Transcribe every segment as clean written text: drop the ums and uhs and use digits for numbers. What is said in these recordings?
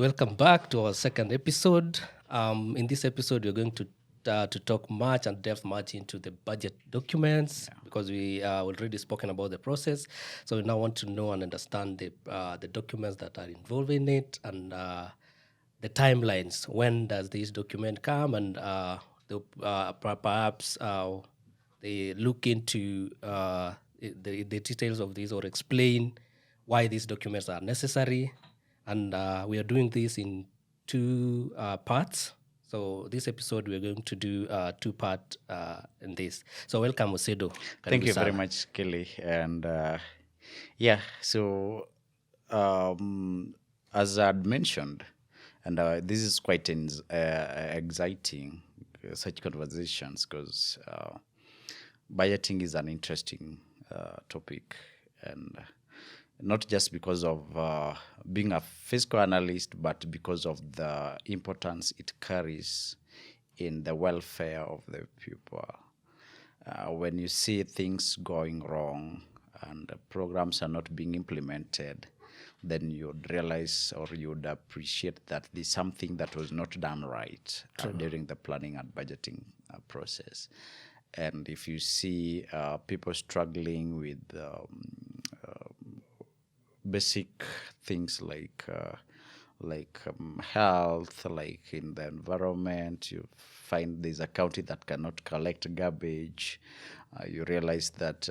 Welcome back to our second episode. In this episode, we're going to talk much and depth much into the budget documents because we already spoken about the process. So we now want to know and understand the documents that are involved in it and the timelines. When does this document come and perhaps they look into the details of this or explain why these documents are necessary. And we are doing this in two parts. So this episode, we're going to do two-part in this. So welcome, Osedo. Thank you very much, Kelly. And so as I'd mentioned, and this is quite exciting, such conversations, because budgeting is an interesting topic. And not just because of being a fiscal analyst, but because of the importance it carries in the welfare of the people. When you see things going wrong and programs are not being implemented, then you'd realize or you'd appreciate that there's something that was not done right during the planning and budgeting process. And if you see people struggling with basic things like health, like in the environment, you find there's a county that cannot collect garbage. You realize that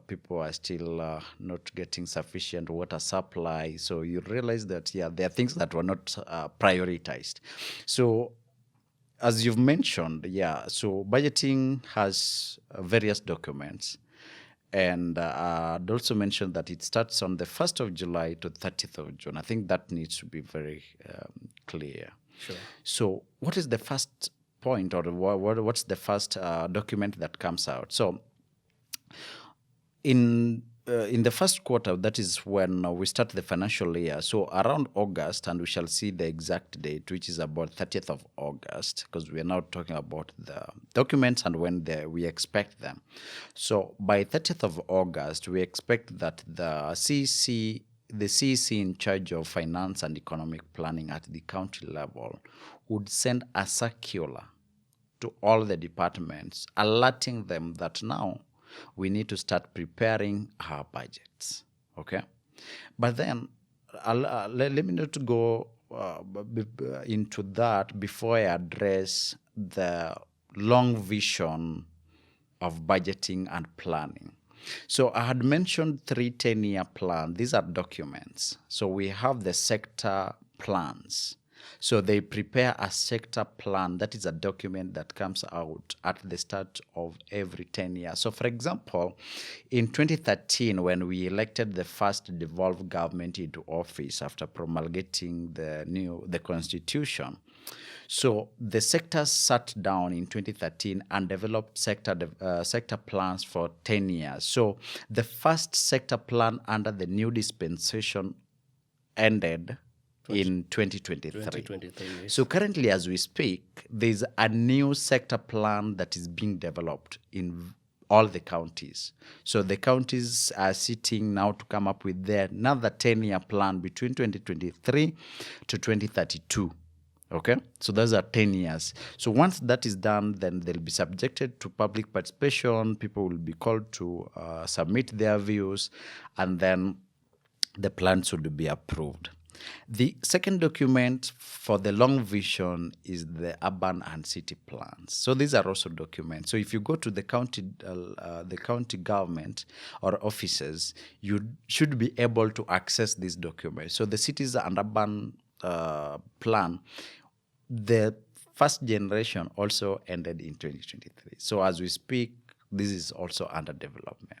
people are still not getting sufficient water supply. So you realize that, there are things that were not prioritized. So as you've mentioned, so budgeting has various documents. And I'd also mentioned that it starts on the 1st of July to 30th of June. I think that needs to be very clear. Sure. So what is the first point, or what's the first document that comes out? So in the first quarter, that is when we start the financial year. So around August, and we shall see the exact date, which is about 30th of August, because we are now talking about the documents and when we expect them. So by 30th of August, we expect that the CEC in charge of finance and economic planning at the county level would send a circular to all the departments, alerting them that now we need to start preparing our budgets, okay? But then, let me not go into that before I address the long vision of budgeting and planning. So I had mentioned 3 10-year plans. These are documents. So we have the sector plans. So they prepare a sector plan. That is a document that comes out at the start of every 10 years. So for example, in 2013, when we elected the first devolved government into office after promulgating the constitution, so the sectors sat down in 2013 and developed sector plans for 10 years. So the first sector plan under the new dispensation ended in 2023. Yes. So currently, as we speak, there's a new sector plan that is being developed in all the counties. So the counties are sitting now to come up with their another 10-year plan between 2023 to 2032. Okay, so those are 10 years. So once that is done, then they'll be subjected to public participation. People will be called to submit their views, and then the plans would be approved. The second document for the long vision is the urban and city plans. So these are also documents. So if you go to the county government or offices, you should be able to access these documents. So the cities and urban plan, the first generation also ended in 2023. So as we speak, this is also under development.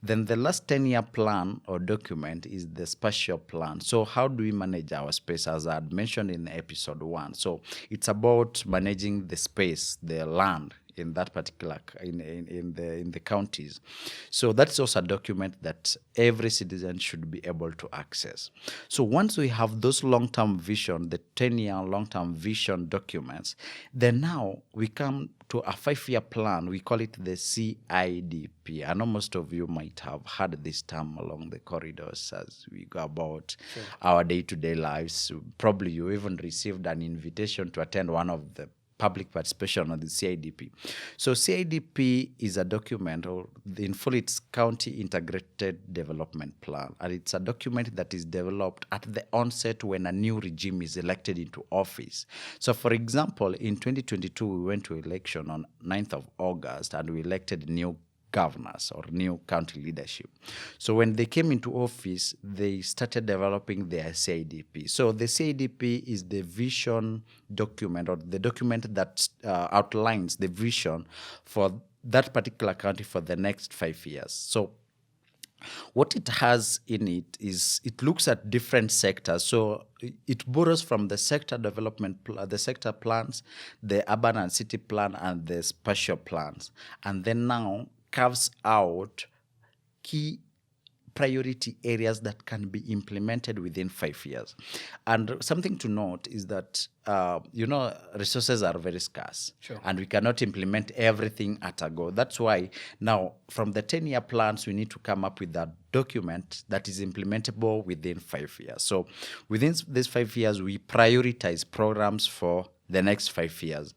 Then the last 10-year plan or document is the spatial plan. So how do we manage our space, as I had mentioned in episode 1? So it's about managing the space, the land in that particular, in the counties. So that's also a document that every citizen should be able to access. So once we have those long-term vision, the 10-year long-term vision documents, then now we come to a 5-year plan. We call it the CIDP. I know most of you might have heard this term along the corridors as we go about our day-to-day lives. Probably you even received an invitation to attend one of the public participation on the CIDP. So CIDP is a document, or in full it's County Integrated Development Plan, and it's a document that is developed at the onset when a new regime is elected into office. So for example, in 2022, we went to election on 9th of August, and we elected new governors or new county leadership. So when they came into office, they started developing their CIDP. So the CIDP is the vision document, or the document that outlines the vision for that particular county for the next 5 years. So what it has in it is it looks at different sectors. So it borrows from the sector development, the sector plans, the urban and city plan, and the spatial plans, and then now carves out key priority areas that can be implemented within 5 years. And something to note is that, resources are very scarce. Sure. And we cannot implement everything at a go. That's why now from the 10-year plans, we need to come up with a document that is implementable within 5 years. So within these 5 years, we prioritize programs for the next 5 years.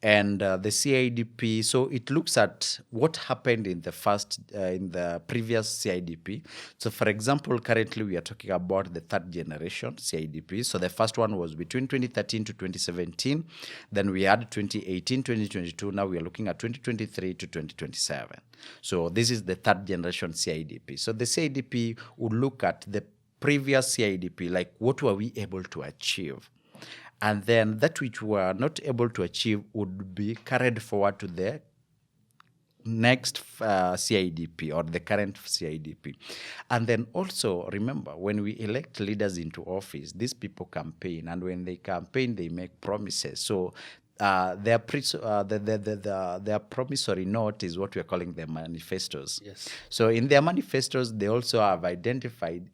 And the CIDP, so it looks at what happened in the previous CIDP. So for example, currently we are talking about the third generation CIDP. So the first one was between 2013 to 2017. Then we had 2018, 2022. Now we are looking at 2023 to 2027. So this is the third generation CIDP. So the CIDP would look at the previous CIDP, like what were we able to achieve? And then that which we were not able to achieve would be carried forward to the next CIDP or the current CIDP. And then also remember, when we elect leaders into office, these people campaign, and when they campaign, they make promises. So their promissory note is what we are calling their manifestos. Yes. So in their manifestos, they also have identified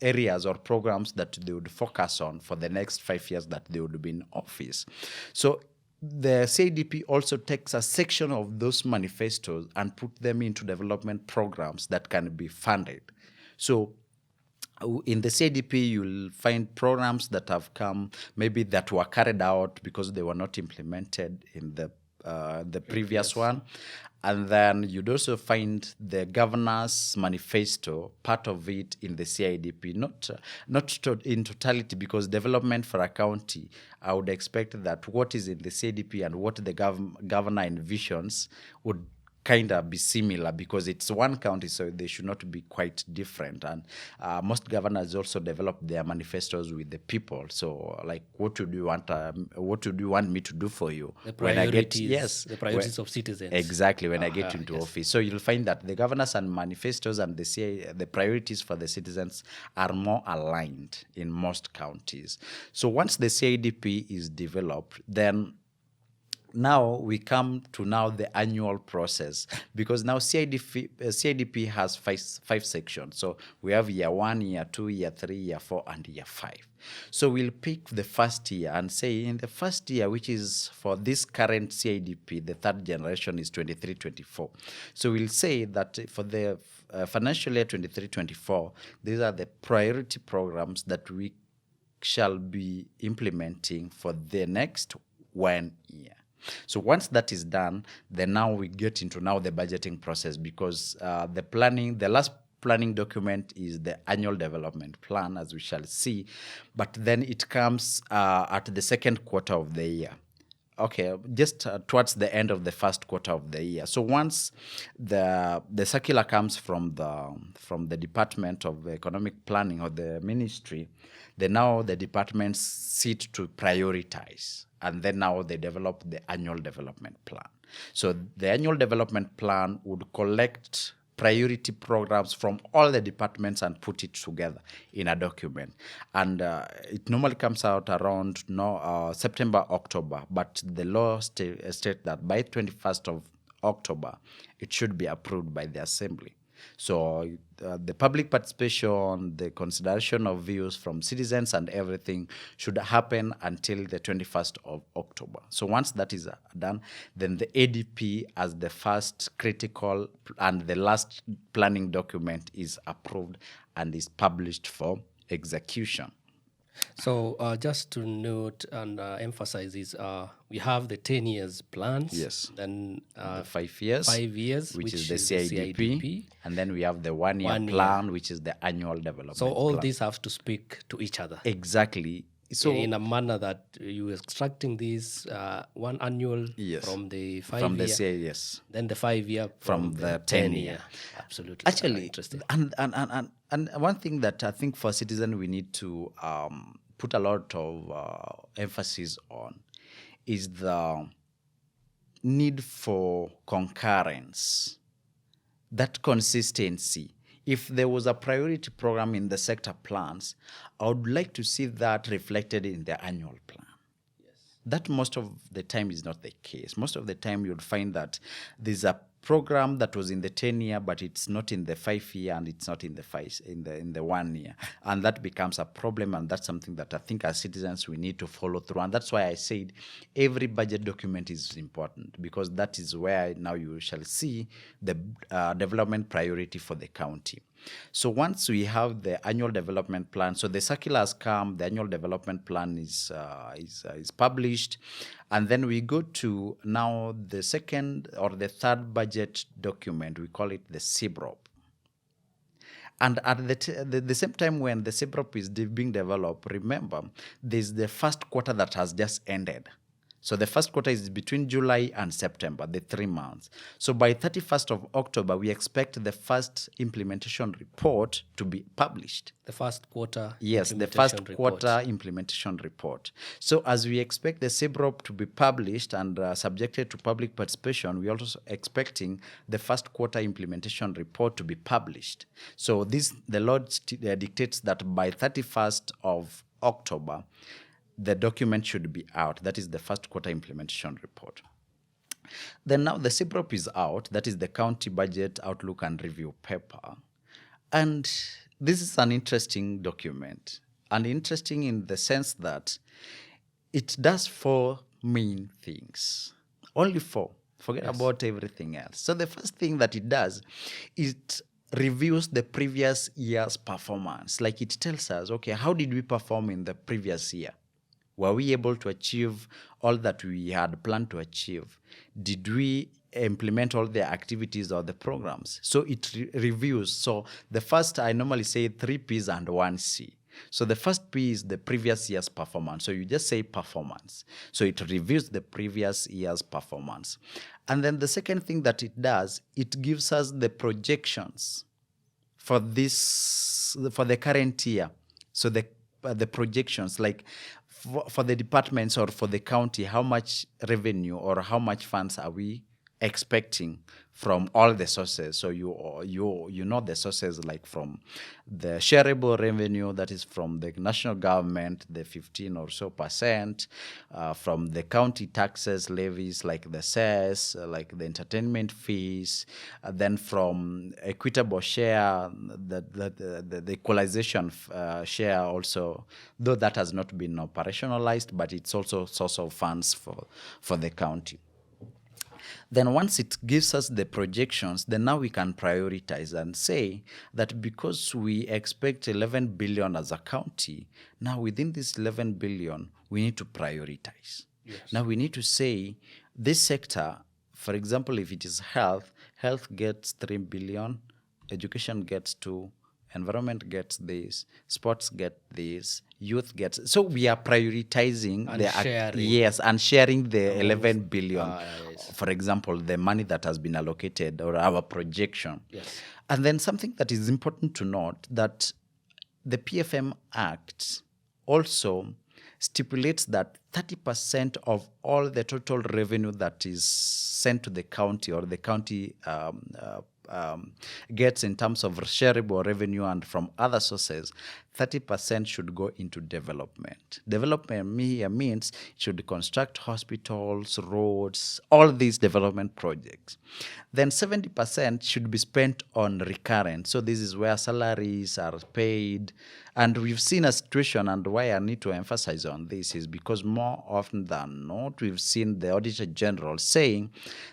areas or programs that they would focus on for the next 5 years that they would be in office. So the CIDP also takes a section of those manifestos and put them into development programs that can be funded. So in the CIDP, you'll find programs that have come, maybe that were carried out because they were not implemented in the previous one. And then you'd also find the governor's manifesto, part of it in the CIDP, not in totality, because development for a county, I would expect that what is in the CIDP and what the governor envisions would kind of be similar, because it's one county, so they should not be quite different. And most governors also develop their manifestos with the people. So, like, what would you want me to do for you The when I get the priorities of citizens. Exactly, when I get into yes. office. So you'll find that the governors and manifestos and the priorities for the citizens are more aligned in most counties. So once the CIDP is developed, then now we come to the annual process, because now CIDP has five sections. So we have year 1, year 2, year 3, year 4, and year 5. So we'll pick the first year and say in the first year, which is for this current CIDP, the third generation is 23-24. So we'll say that for the financial year 23-24, these are the priority programs that we shall be implementing for the next 1 year. So once that is done, then now we get into the budgeting process, because the last planning document is the annual development plan, as we shall see, but then it comes at the second quarter of the year. Okay, just towards the end of the first quarter of the year. So once the circular comes from the Department of Economic Planning or the ministry, then now the departments sit to prioritize, and then now they develop the annual development plan. So the annual development plan would collect priority programs from all the departments and put it together in a document. And it normally comes out around September, October, but the law states that by 21st of October, it should be approved by the assembly. So the public participation, the consideration of views from citizens and everything should happen until the 21st of October. So once that is done, then the ADP as the first critical and the last planning document is approved and is published for execution. So just to note and emphasize is we have the 10 years plans. Yes. Then The 5 years, 5 years, which is the CIDP, and then we have the 1 year 1 year. plan, which is the annual development So all plan. these have to speak to each other. Exactly. So In a manner that you extracting this one annual Yes. from the 5 from the year, CIDP, yes. then the 5 year From the 10 year. Absolutely. Actually, Interesting. and one thing that I think for citizen we need to put a lot of emphasis on is the need for concurrence, that consistency. If there was a priority program in the sector plans, I would like to see that reflected in the annual plan. That most of the time is not the case. Most of the time you'll find that there's a program that was in the 10 year, but it's not in the 5 year and it's not in the 1 year. And that becomes a problem, and that's something that I think as citizens we need to follow through. And that's why I said every budget document is important, because that is where now you shall see the development priority for the county. So once we have the annual development plan, so the circular has come, the annual development plan is published, and then we go to now the second or the third budget document. We call it the CBROP. And at the same time when the CBROP is being developed, remember, there's the first quarter that has just ended. So the first quarter is between July and September, the 3 months. So by 31st of October, we expect the first implementation report to be published. The first quarter. Yes, the first quarter implementation report. So as we expect the CBROP to be published and subjected to public participation, we're also expecting the first quarter implementation report to be published. So the law dictates that by 31st of October, the document should be out. That is the first quarter implementation report. Then now the CBROP is out. That is the county budget outlook and review paper. And this is an interesting document. And interesting in the sense that it does 4 main things. Only 4. Forget about everything else. So the first thing that it does, it reviews the previous year's performance. Like it tells us, okay, how did we perform in the previous year? Were we able to achieve all that we had planned to achieve? Did we implement all the activities or the programs? So it reviews. So the first, I normally say 3 P's and 1 C. So the first P is the previous year's performance. So you just say performance. So it reviews the previous year's performance. And then the second thing that it does, it gives us the projections for the current year. So the projections, like for the departments or for the county, how much revenue or how much funds are we expecting from all the sources? So you know the sources, like from the shareable revenue, that is from the national government, the 15 or so percent, from the county taxes, levies like the cess, like the entertainment fees, then from equitable share, the equalization share also, though that has not been operationalized, but it's also source of funds for the county. Then once it gives us the projections, then now we can prioritize and say that because we expect 11 billion as a county, now within this 11 billion, we need to prioritize. Yes. Now we need to say this sector, for example, if it is health gets 3 billion, education gets 2, environment gets this, sports get this, youth gets. So we are prioritizing and sharing the 11 billion. Yes. For example, the money that has been allocated or our projection. Yes. And then something that is important to note, that the PFM Act also stipulates that 30% of all the total revenue that is sent to the county or the county gets in terms of shareable revenue and from other sources, 30% should go into development. Development here means it should construct hospitals, roads, all these development projects. Then 70% should be spent on recurrent. So this is where salaries are paid. And we've seen a situation, and why I need to emphasize on this is because more often than not, we've seen the Auditor General saying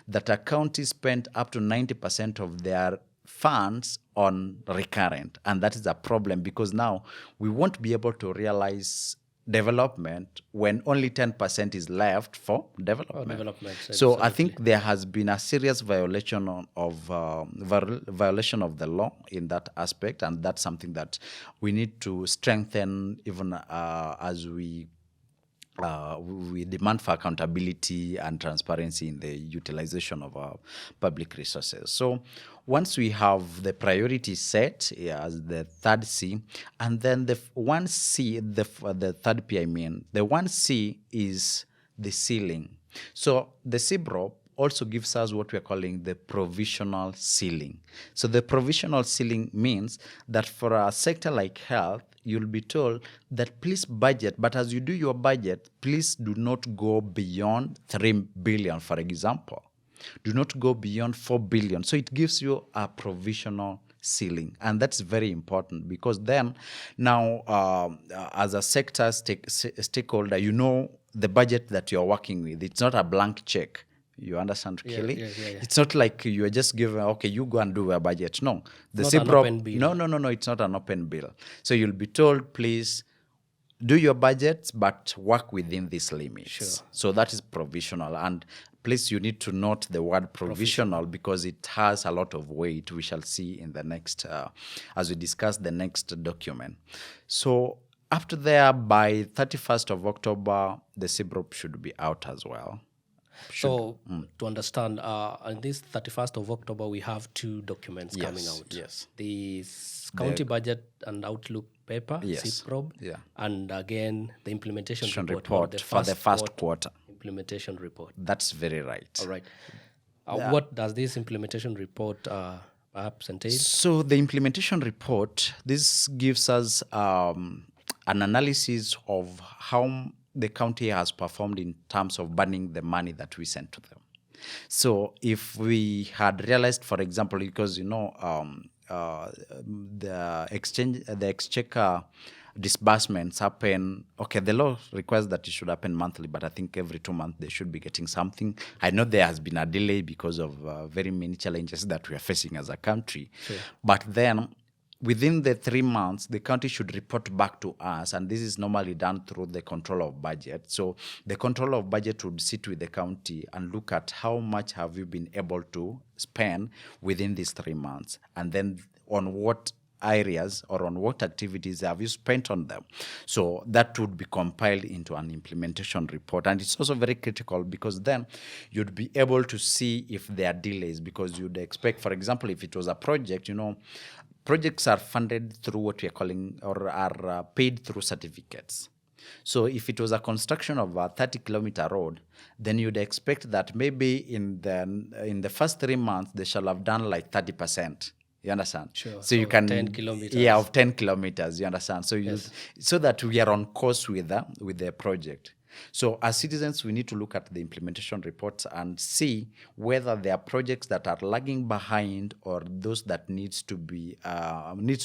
that a county spent up to 90% of their funds on recurrent, and that is a problem because now we won't be able to realize development when only 10% is left for development. So I think there has been a serious violation violation of the law in that aspect, and that's something that we need to strengthen even as we demand for accountability and transparency in the utilization of our public resources. So once we have the priority set as the third C, and then the 1C, the third P, I mean, the 1C is the ceiling. So the CBROP also gives us what we're calling the provisional ceiling. So the provisional ceiling means that for a sector like health, you'll be told that please budget, but as you do your budget, please do not go beyond 3 billion, for example. Do not go beyond 4 billion. So it gives you a provisional ceiling. And that's very important because then now as a sector stakeholder, you know the budget that you're working with. It's not a blank check. You understand, Kelly? Yeah. It's not like you are just given, okay, you go and do a budget. No. The not an open bill. No, it's not an open bill. So you'll be told, please do your budgets, but work within these limits. Sure. So that is provisional. And please, you need to note the word provisional because it has a lot of weight. We shall see in the next, as we discuss the next document. So after there, by 31st of October, the CBROP should be out as well. So to understand, on this 31st of October, we have two documents coming out. Yes. The county budget and outlook paper, Yes. CPROB, Yeah. and again, the implementation report for the first quarter. Implementation report. That's very right. All right. What does this implementation report perhaps entail? So the implementation report, this gives us an analysis of how the county has performed in terms of burning the money that we sent to them. So if we had realized, for example, because the exchequer disbursements happen, okay, the law requires that it should happen monthly, but I think every 2 months they should be getting something. I know there has been a delay because of very many challenges that we are facing as a country. Sure. But then within the 3 months, the county should report back to us, and this is normally done through the control of budget. So the control of budget would sit with the county and look at how much have you been able to spend within these 3 months, and then on what areas or on what activities have you spent on them. So that would be compiled into an implementation report. And it's also very critical because then you'd be able to see if there are delays, because you'd expect, for example, if it was a project, projects are funded through what we are calling, or are paid through certificates. So if it was a construction of a 30-kilometer road, then you'd expect that maybe in the first 3 months, they shall have done like 30%. You understand? Sure. So you can 10 kilometers. Yeah, of 10 kilometers. You understand? So so that we are on course with the project. So as citizens, we need to look at the implementation reports and see whether there are projects that are lagging behind or those that needs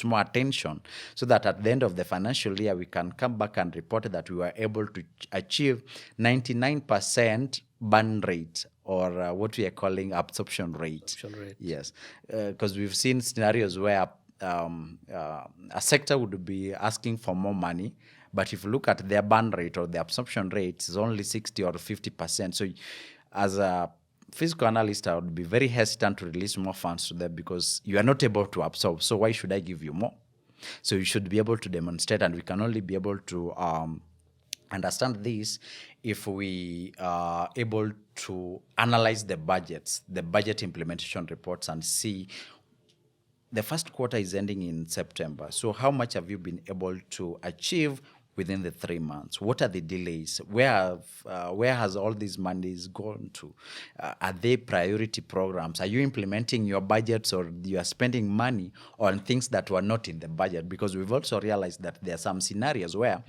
more attention, so that at the end of the financial year, we can come back and report that we were able to achieve 99% burn rate, or what we are calling absorption rate. Yes, because we've seen scenarios where a sector would be asking for more money, but if you look at their burn rate or the absorption rate, it's only 60 or 50%. So as a fiscal analyst, I would be very hesitant to release more funds to them because you are not able to absorb. So why should I give you more? So you should be able to demonstrate, and we can only be able to understand this if we are able to analyze the budgets, the budget implementation reports, and see the first quarter is ending in September. So how much have you been able to achieve within the 3 months? What are the delays? Where has all these monies gone to? Are they priority programs? Are you implementing your budgets, or you are spending money on things that were not in the budget? Because we've also realized that there are some scenarios where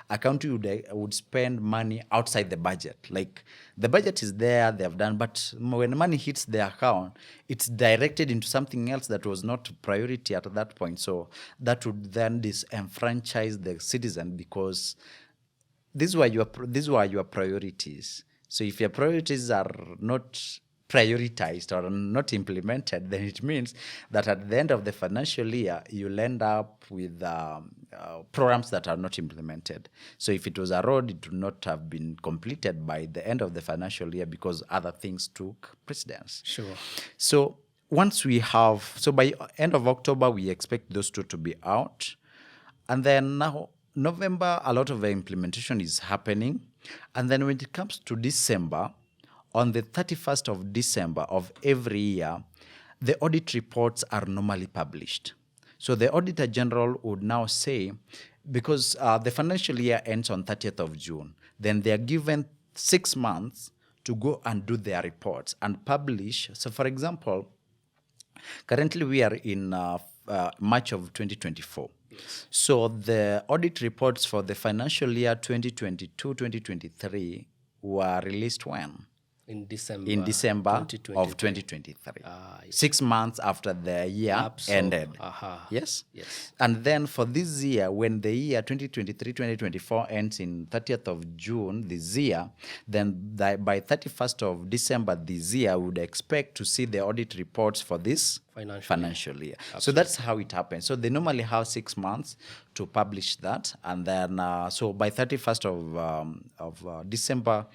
a county would spend money outside the budget. Like the budget is there, they have done, but when money hits the account, it's directed into something else that was not priority at that point. So that would then disenfranchise the citizen, because these were your priorities. So if your priorities are not prioritized or not implemented, then it means that at the end of the financial year, you'll end up with programs that are not implemented. So if it was a road, it would not have been completed by the end of the financial year because other things took precedence. Sure. So by end of October, we expect those two to be out. And then now, November, a lot of the implementation is happening. And then when it comes to December, on the 31st of December of every year, the audit reports are normally published. So the Auditor General would now say, because the financial year ends on 30th of June, then they are given 6 months to go and do their reports and publish. So for example, currently we are in March of 2024. Yes. So the audit reports for the financial year 2022-2023 were released when? In December of 2023. 6 months after the year ended. Yes? Yes. And then for this year, when the year 2023-2024 ends in 30th of June this year, then by 31st of December this year, we would expect to see the audit reports for this financial year. So that's how it happens. So they normally have 6 months to publish that. And then, so by 31st of December,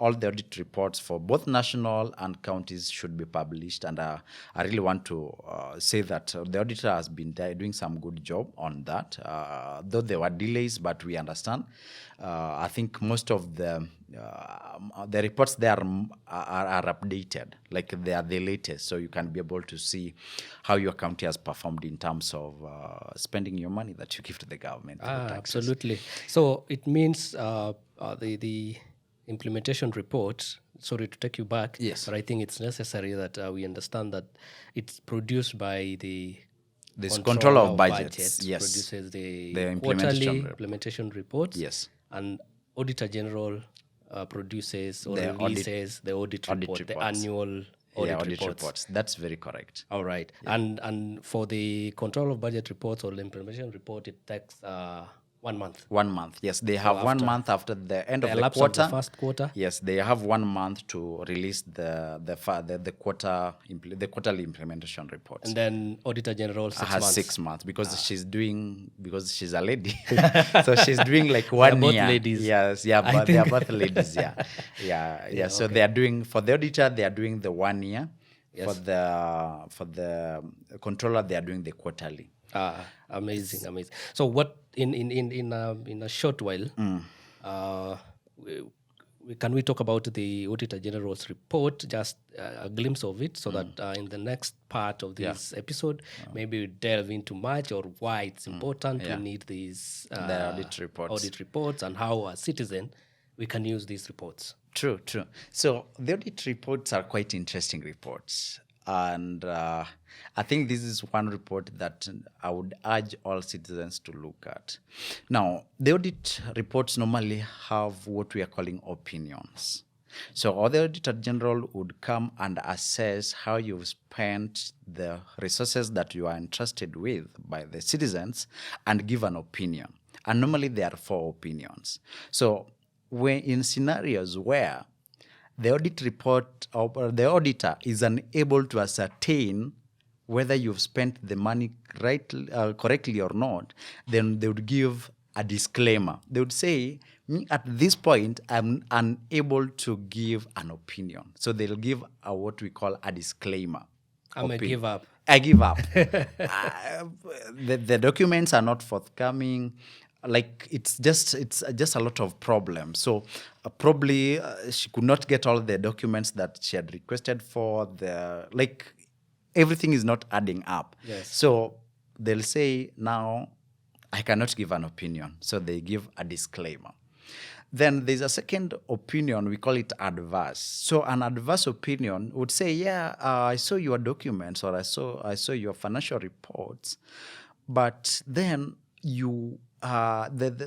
all the audit reports for both national and counties should be published. And I really want to say that the auditor has been doing some good job on that. Though there were delays, but we understand. I think most of the reports there are updated, like they are the latest, so you can be able to see how your county has performed in terms of spending your money that you give to the government. Absolutely. So it means the implementation report, sorry to take you back, yes, but I think it's necessary that we understand that it's produced by this controller of budgets. Yes, produces the quarterly implementation reports. Yes, and Auditor General produces or releases the audit report, the annual audit reports. That's very correct. All right. Yeah. And for the control of budget reports or the implementation report, it takes 1 month. 1 month, yes. They have 1 month after the end of the quarter. Of the first quarter. Yes, they have 1 month to release the quarterly implementation report. And then Auditor General has 6 months because she's a lady, so she's doing like 1 year. Both ladies. Yes, yeah, but they are both ladies. Yeah. So okay. They are doing, for the auditor, they are doing the 1 year. Yes. For the controller, they are doing the quarterly. Amazing. So what in a short while, can we talk about the Auditor General's report, just a glimpse of it, so that in the next part of this episode, maybe we delve into much or why it's important we need these the audit reports and how a citizen we can use these reports. True. So the audit reports are quite interesting reports. And I think this is one report that I would urge all citizens to look at. Now, the audit reports normally have what we are calling opinions. So the Auditor General would come and assess how you've spent the resources that you are entrusted with by the citizens and give an opinion. And normally there are 4 opinions. So when in scenarios where the audit report or the auditor is unable to ascertain whether you've spent the money correctly or not, then they would give a disclaimer. They would say, at this point, I'm unable to give an opinion. So they'll give what we call a disclaimer. I give up. I give up. The documents are not forthcoming. Like it's just a lot of problems. So probably she could not get all the documents that she had requested for. Everything is not adding up. Yes. So they'll say now, I cannot give an opinion. So they give a disclaimer. Then there's a second opinion, we call it adverse. So an adverse opinion would say, yeah, I saw your documents, or I saw your financial reports, but then you the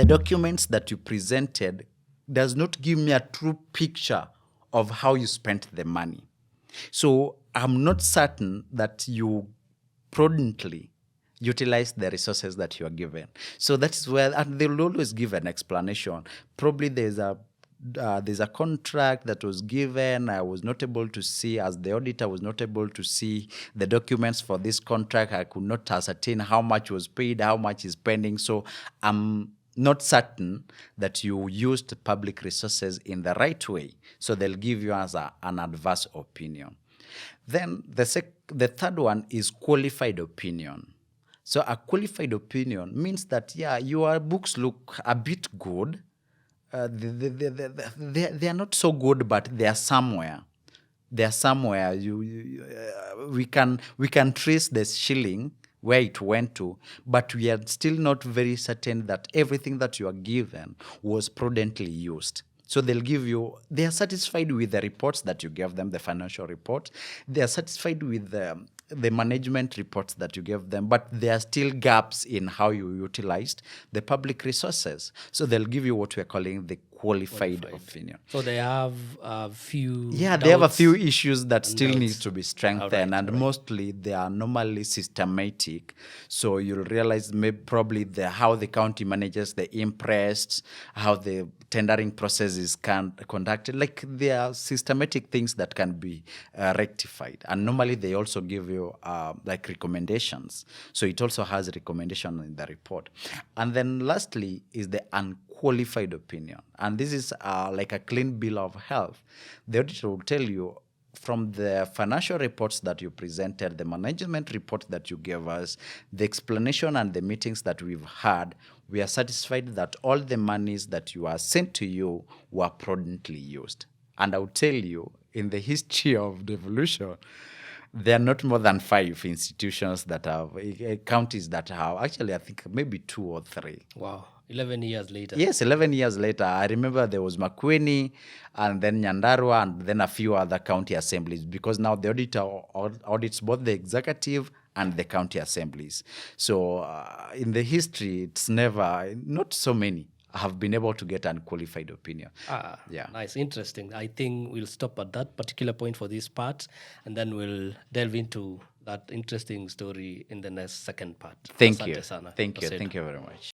documents that you presented does not give me a true picture of how you spent the money. So I'm not certain that you prudently utilize the resources that you are given. So that is where, and they'll always give an explanation. Probably there's a contract that was given. I was not able to see, as the auditor was not able to see the documents for this contract. I could not ascertain how much was paid, how much is pending. So I'm not certain that you used public resources in the right way. So they'll give you as an adverse opinion. Then the third one is qualified opinion. So a qualified opinion means that, yeah, your books look a bit good. They are not so good, but they are somewhere. They are somewhere. We can trace the shilling where it went to, but we are still not very certain that everything that you are given was prudently used. So they'll give you, they are satisfied with the reports that you gave them, the financial report. They are satisfied with the management reports that you gave them, but there are still gaps in how you utilized the public resources. So they'll give you what we're calling the qualified opinion. So they have a few they have a doubts few issues that still doubts. need to be strengthened, and mostly they are normally systematic. So you'll realize maybe probably how the county manages the imprest, how the tendering process is conducted. Like, there are systematic things that can be rectified, and normally they also give you like recommendations. So it also has a recommendation in the report. And then lastly is the unqualified opinion, and this is like a clean bill of health. The auditor will tell you, from the financial reports that you presented, the management report that you gave us, the explanation and the meetings that we've had, we are satisfied that all the monies that you are sent to you were prudently used. And I will tell you, in the history of devolution, there are not more than 5 institutions that have, counties that have, actually I think maybe 2 or 3. Wow. 11 years later. Yes, 11 years later. I remember there was Makueni, and then Nyandarua, and then a few other county assemblies, because now the auditor audits both the executive and the county assemblies. So in the history, it's not so many have been able to get an qualified opinion. Yeah. Nice, interesting. I think we'll stop at that particular point for this part, and then we'll delve into that interesting story in the next second part. Thank you. Asante sana. Thank you very much.